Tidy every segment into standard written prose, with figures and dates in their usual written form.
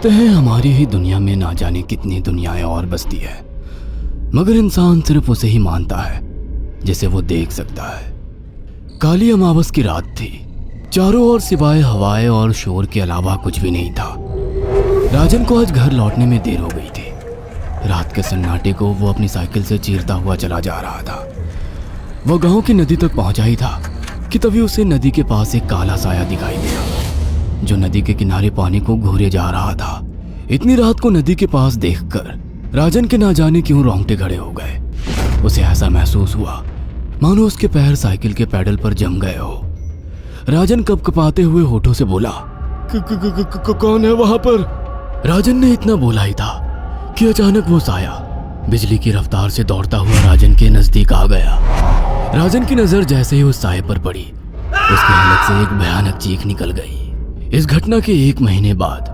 कहते हैं हमारी ही दुनिया में ना जाने कितनी दुनियाएं और बसती है, मगर इंसान सिर्फ उसे ही मानता है जिसे वो देख सकता है। काली अमावस की रात थी। चारों ओर सिवाय हवाएं और शोर के अलावा कुछ भी नहीं था। राजन को आज घर लौटने में देर हो गई थी। रात के सन्नाटे को वो अपनी साइकिल से चीरता हुआ चला जा रहा था। वह गांव की नदी तक पहुंचा ही था कि तभी उसे नदी के पास एक काला साया दिखाई दिया जो नदी के किनारे पानी को घूरे जा रहा था। इतनी रात को नदी के पास देखकर राजन के ना जाने क्यों रोंगटे खड़े हो गए। उसे ऐसा महसूस हुआ मानो उसके पैर साइकिल के पैडल पर जम गए हो। राजन कपकपाते हुए होठों से बोला, कौन है वहां पर? राजन ने इतना बोला ही था कि अचानक वो साया बिजली की रफ्तार से दौड़ता हुआ राजन के नजदीक आ गया। राजन की नजर जैसे ही उस साये पर पड़ी, उसके हलक से एक भयानक चीख निकल गई। इस घटना के 1 महीने बाद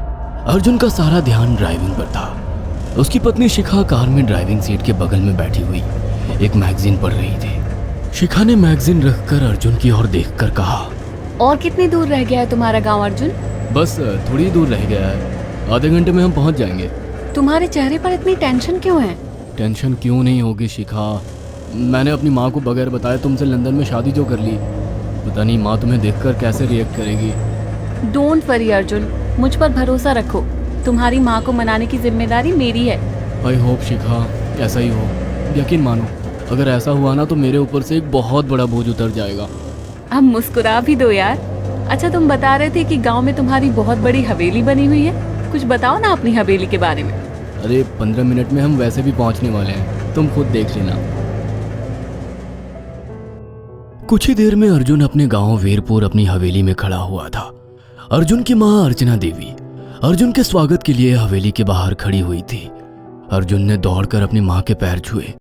अर्जुन का सारा ध्यान ड्राइविंग पर था। उसकी पत्नी शिखा कार में ड्राइविंग सीट के बगल में बैठी हुई एक मैगजीन पढ़ रही थी। शिखा ने मैगजीन रखकर अर्जुन की ओर देखकर कहा, और कितनी दूर रह गया है तुम्हारा गांव अर्जुन? बस थोड़ी दूर रह गया है, आधे घंटे में हम पहुंच जाएंगे। तुम्हारे चेहरे पर इतनी टेंशन क्यों है? टेंशन क्यों नहीं होगी शिखा, मैंने अपनी माँ को बगैर बताए तुमसे लंदन में शादी जो कर ली। पता नहीं माँ तुम्हें देखकर कैसे रिएक्ट करेगी। डोंट वरी अर्जुन, मुझ पर भरोसा रखो। तुम्हारी माँ को मनाने की जिम्मेदारी मेरी है। आई होप शिखा ऐसा ही हो। यकीन मानो अगर ऐसा हुआ ना तो मेरे ऊपर से एक बहुत बड़ा बोझ उतर जाएगा। अब मुस्कुरा भी दो यार। अच्छा, तुम बता रहे थे कि गांव में तुम्हारी बहुत बड़ी हवेली बनी हुई है। कुछ बताओ ना अपनी हवेली के बारे में। अरे 15 मिनट में हम वैसे भी पहुंचने वाले हैं, तुम खुद देख लेना। कुछ ही देर में अर्जुन अपने गांव वीरपुर अपनी हवेली में खड़ा हुआ था। अर्जुन की मां अर्चना देवी अर्जुन के स्वागत के लिए हवेली के बाहर खड़ी हुई थी। अर्जुन ने दौड़कर अपनी मां के पैर छुए।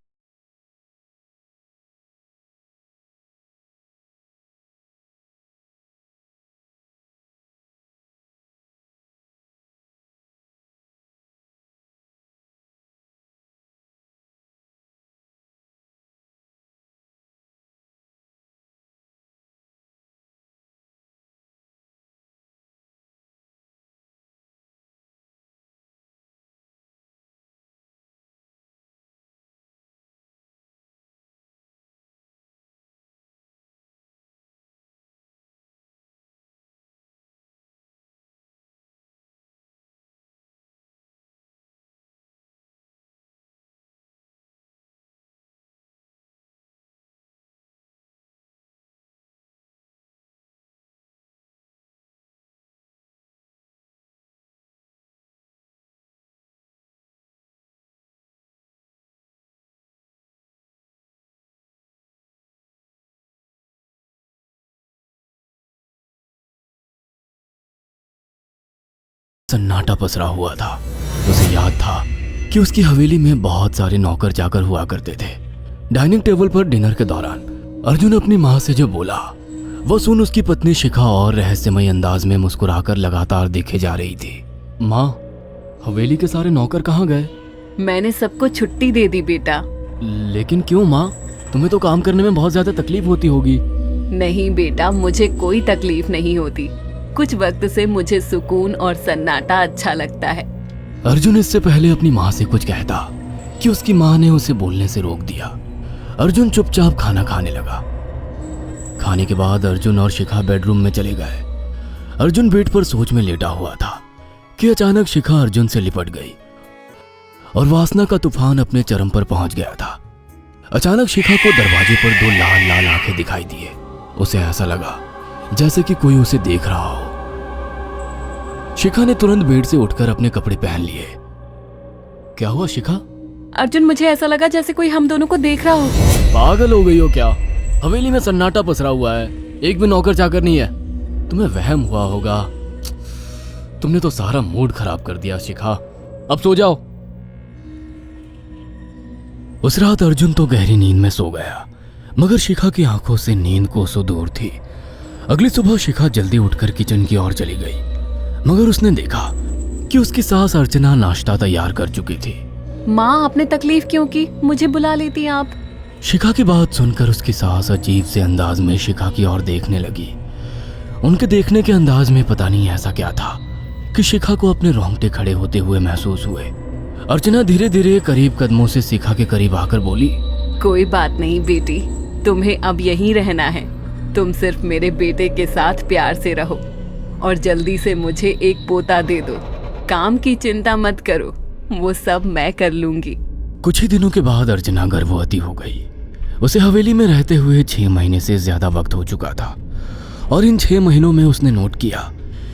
सन्नाटा पसरा हुआ था। उसे याद था कि उसकी हवेली में बहुत सारे नौकर चाकर हुआ करते थे। डाइनिंग टेबल पर डिनर के दौरान अर्जुन अपनी माँ से जो बोला वो सुन उसकी पत्नी शिखा और रहस्यमय अंदाज में मुस्कुराकर लगातार देखे जा रही थी। माँ, हवेली के सारे नौकर कहाँ गए? मैंने सबको छुट्टी दे दी बेटा। लेकिन क्यों माँ, तुम्हें तो काम करने में बहुत ज्यादा तकलीफ होती होगी। नहीं बेटा, मुझे कोई तकलीफ नहीं होती। कुछ वक्त से मुझे सुकून और सन्नाटा अच्छा लगता है। अर्जुन इससे पहले अपनी माँ से कुछ कहता कि उसकी माँ ने उसे बोलने से रोक दिया। अर्जुन चुपचाप खाना खाने लगा। खाने के बाद अर्जुन और शिखा बेडरूम में चले गए। अर्जुन बेड पर सोच में लेटा हुआ था कि अचानक शिखा अर्जुन से लिपट गई और वासना का तूफान अपने चरम पर पहुंच गया था। अचानक शिखा को दरवाजे पर 2 लाल लाल आंखें दिखाई दिए। उसे ऐसा लगा जैसे कि कोई उसे देख रहा हो। शिखा ने तुरंत बेड से उठकर अपने कपड़े पहन लिए। क्या हुआ शिखा? अर्जुन, मुझे ऐसा लगा जैसे कोई हम दोनों को देख रहा हो। पागल हो गई हो क्या? हवेली में सन्नाटा पसरा हुआ है, एक भी नौकर चाकर नहीं है। तुम्हें वहम हुआ होगा। तुमने तो सारा मूड खराब कर दिया शिखा, अब सो जाओ। उस रात अर्जुन तो गहरी नींद में सो गया, मगर शिखा की आंखों से नींद कोसों दूर थी। अगली सुबह शिखा जल्दी उठकर किचन की ओर चली गई, मगर उसने देखा कि उसकी सास अर्चना नाश्ता तैयार कर चुकी थी। माँ, आपने तकलीफ क्यों की? मुझे बुला लेती आप। शिखा की बात सुनकर उसकी सास अजीब से अंदाज में शिखा की ओर देखने लगी। उनके देखने के अंदाज में पता नहीं ऐसा क्या था, कि शिखा को अपने रोंगटे खड़े होते हुए महसूस हुए। अर्चना धीरे धीरे करीब कदमों से शिखा के करीब आकर बोली, कोई बात नहीं बेटी, तुम्हें अब यहीं रहना है। तुम सिर्फ मेरे बेटे के साथ प्यार से रहो और जल्दी से मुझे एक पोता दे दो। काम की चिंता मत करो, वो सब मैं कर लूंगी। कुछ ही दिनों के बाद अर्चना गर्भवती हो गई। उसे हवेली में रहते हुए 6 महीने से ज्यादा वक्त हो चुका था और इन 6 महीनों में उसने नोट किया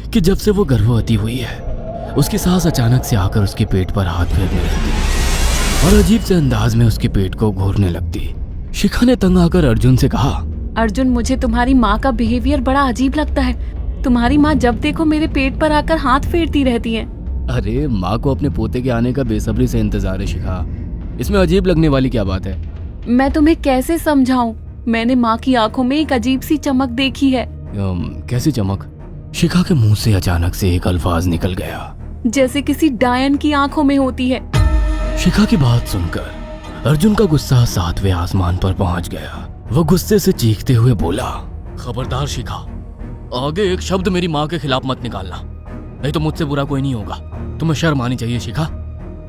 कि जब से वो गर्भवती हुई है, उसकी सास अचानक से आकर उसके पेट पर हाथ फेरने लगती और अजीब से अंदाज में उसके पेट को घूरने लगती। शिखा ने तंग आकर अर्जुन से कहा, अर्जुन, मुझे तुम्हारी माँ का बिहेवियर बड़ा अजीब लगता है। तुम्हारी माँ जब देखो मेरे पेट पर आकर हाथ फेरती रहती है। अरे माँ को अपने पोते के आने का बेसब्री से इंतजार है शिखा, इसमें अजीब लगने वाली क्या बात है? मैं तुम्हें कैसे समझाऊं? मैंने माँ की आंखों में एक अजीब सी चमक देखी है। कैसी चमक? शिखा के मुंह से अचानक से एक अल्फाज निकल गया, जैसे किसी डायन की आंखों में होती है। शिखा की बात सुनकर अर्जुन का गुस्सा 7वें आसमान पर पहुंच गया। वो गुस्से से चीखते हुए बोला, खबरदार शिखा, आगे एक शब्द मेरी माँ के खिलाफ मत निकालना, नहीं तो मुझसे बुरा कोई नहीं होगा। तुम्हें शर्म आनी चाहिए शिखा।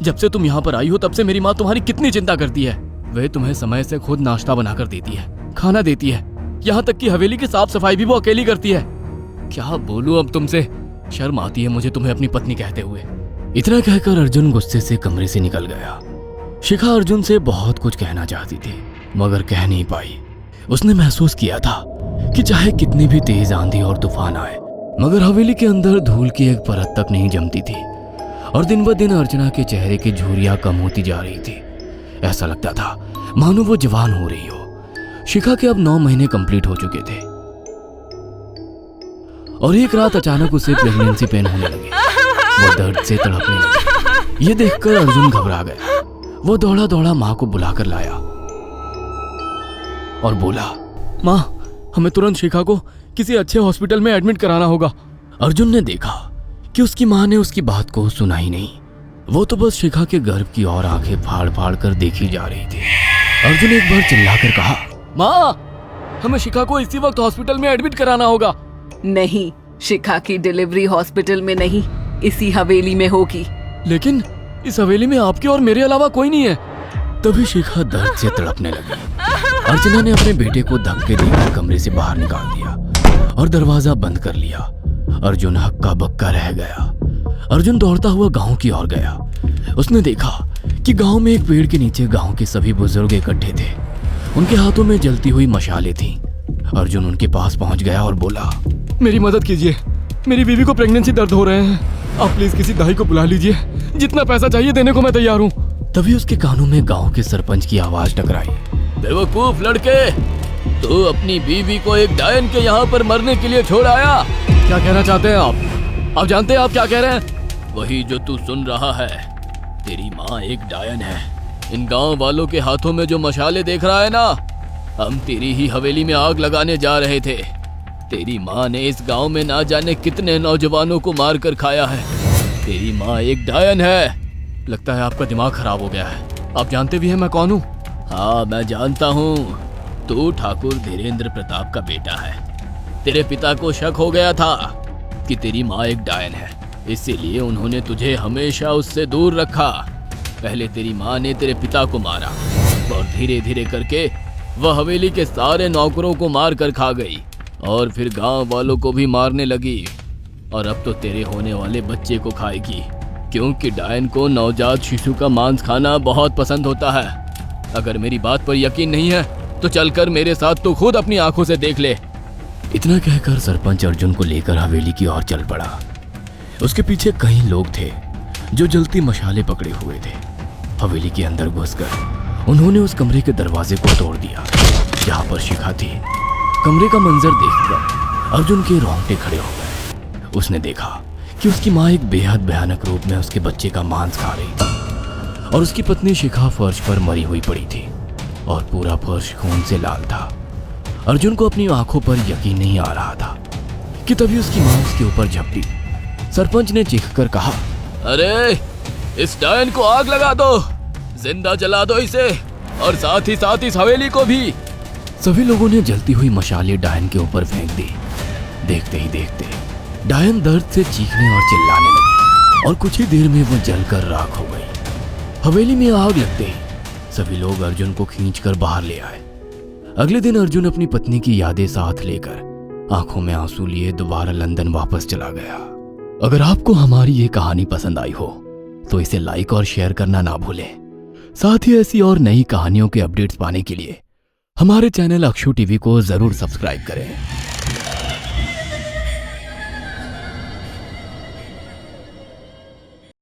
जब से तुम यहाँ पर आई हो तब से मेरी माँ तुम्हारी कितनी चिंता करती है। वह तुम्हें समय से खुद नाश्ता बनाकर देती है, खाना देती है, यहाँ तक कि हवेली की साफ सफाई भी वो अकेली करती है। क्या बोलूं अब तुमसे, शर्म आती है मुझे तुम्हें अपनी पत्नी कहते हुए। इतना कहकर अर्जुन गुस्से से कमरे से निकल गया। शिखा अर्जुन से बहुत कुछ कहना चाहती थी मगर कह नहीं पाई। उसने महसूस किया था कि चाहे कितनी भी तेज आंधी और तूफान आए, मगर हवेली के अंदर धूल की एक परत तक नहीं जमती थी और दिन ब दिन अर्चना के चेहरे की झुर्रियां कम होती जा रही थी। ऐसा लगता था मानो वो जवान हो रही हो। शिखा के अब 9 महीने कंप्लीट हो चुके थे और एक रात अचानक उसे प्रेगनेंसी पेन होने लगे। वो दर्द से तड़पने लगी। ये देखकर अर्जुन घबरा गया। वो दौड़ा दौड़ा माँ को बुलाकर लाया और बोला, माँ, हमें तुरंत शिखा को किसी अच्छे हॉस्पिटल में एडमिट कराना होगा। अर्जुन ने देखा कि उसकी माँ ने उसकी बात को सुना ही नहीं। वो तो बस शिखा के गर्भ की ओर आंखें फाड़ फाड़ कर देखी जा रही थी। अर्जुन एक बार चिल्लाकर कहा, माँ, हमें शिखा को इसी वक्त हॉस्पिटल में एडमिट कराना होगा। नहीं, शिखा की डिलीवरी हॉस्पिटल में नहीं, इसी हवेली में होगी। लेकिन इस हवेली में आपके और मेरे अलावा कोई नहीं है। तभी शिखा दर्द से तड़पने लगी। अर्चना ने अपने बेटे को धक्के देकर कमरे से बाहर निकाल दिया और दरवाजा बंद कर लिया। अर्जुन हक्का बक्का रह गया। अर्जुन दौड़ता हुआ गांव की ओर गया। उसने देखा कि गांव में एक पेड़ के नीचे गांव के सभी बुजुर्ग इकट्ठे थे। उनके हाथों में जलती हुई मशालें थीं। अर्जुन उनके पास पहुंच गया और बोला, मेरी मदद कीजिए, मेरी बीवी को प्रेगनेंसी दर्द हो रहे हैं। आप प्लीज किसी दाई को बुला लीजिए, जितना पैसा चाहिए देने को मैं तैयार हूँ। तभी उसके कानों में गांव के सरपंच की आवाज टकराई, बेवकूफ लड़के, तू अपनी बीवी को एक डायन के यहाँ पर मरने के लिए छोड़ आया। क्या कहना चाहते हैं आप? आप जानते हैं आप क्या कह रहे हैं? वही जो तू सुन रहा है। तेरी माँ एक डायन है। इन गांव वालों के हाथों में जो मशाले देख रहा है ना, हम तेरी ही हवेली में आग लगाने जा रहे थे। तेरी माँ ने इस गांव में ना जाने कितने नौजवानों को मार कर खाया है। तेरी माँ एक डायन है। लगता है आपका दिमाग खराब हो गया है। आप जानते भी हैं मैं कौन हूँ? हाँ, मैं जानता हूँ। तू ठाकुर धीरेन्द्र प्रताप का बेटा है। तेरे पिता को शक हो गया था कि तेरी माँ एक डायन है, इसीलिए उन्होंने तुझे हमेशा उससे दूर रखा। पहले तेरी माँ ने तेरे पिता को मारा और धीरे धीरे करके वह हवेली के सारे नौकरों को मार कर खा गई और फिर गांव वालों को भी मारने लगी। और अब तो तेरे होने वाले बच्चे को खाएगी, क्योंकि डायन को नवजात शिशु का मांस खाना बहुत पसंद होता है। अगर मेरी बात पर यकीन नहीं है तो चलकर मेरे साथ तो खुद अपनी आंखों से देख ले। इतना कहकर सरपंच अर्जुन को लेकर हवेली की ओर चल पड़ा। उसके पीछे कई लोग थे जो जलती मशाले पकड़े हुए थे। हवेली के अंदर घुसकर उन्होंने उस कमरे के दरवाजे को तोड़ दिया जहां पर शिखा थी। कमरे का मंजर देखकर अर्जुन के रोंगटे खड़े हो गए। उसने देखा कि उसकी माँ एक बेहद भयानक रूप में उसके बच्चे का मांस खा रही थी और उसकी पत्नी शिखा फर्श पर मरी हुई पड़ी थी और पूरा फर्श खून से लाल था। अर्जुन को अपनी आंखों पर यकीन नहीं आ रहा था कि तभी उसकी माँ उसके ऊपर झपटी। सरपंच ने चीखकर कहा, अरे इस डायन को आग लगा दो, जिंदा जला दो इसे और साथ ही इस हवेली को भी। सभी लोगों ने जलती हुई मशालें डायन के ऊपर फेंक दी। देखते ही देखते डायन दर्द से चीखने और चिल्लाने लगी और कुछ ही देर में वो जलकर राख हो गई। हवेली में आग लगते ही सभी लोग अर्जुन को खींचकर बाहर ले आए। अगले दिन अर्जुन अपनी पत्नी की यादें साथ लेकर आंखों में आंसू लिए दोबारा लंदन वापस चला गया। अगर आपको हमारी ये कहानी पसंद आई हो तो इसे लाइक और शेयर करना ना भूलें। साथ ही ऐसी और नई कहानियों के अपडेट्स पाने के लिए हमारे चैनल अक्षु टीवी को जरूर सब्सक्राइब करें।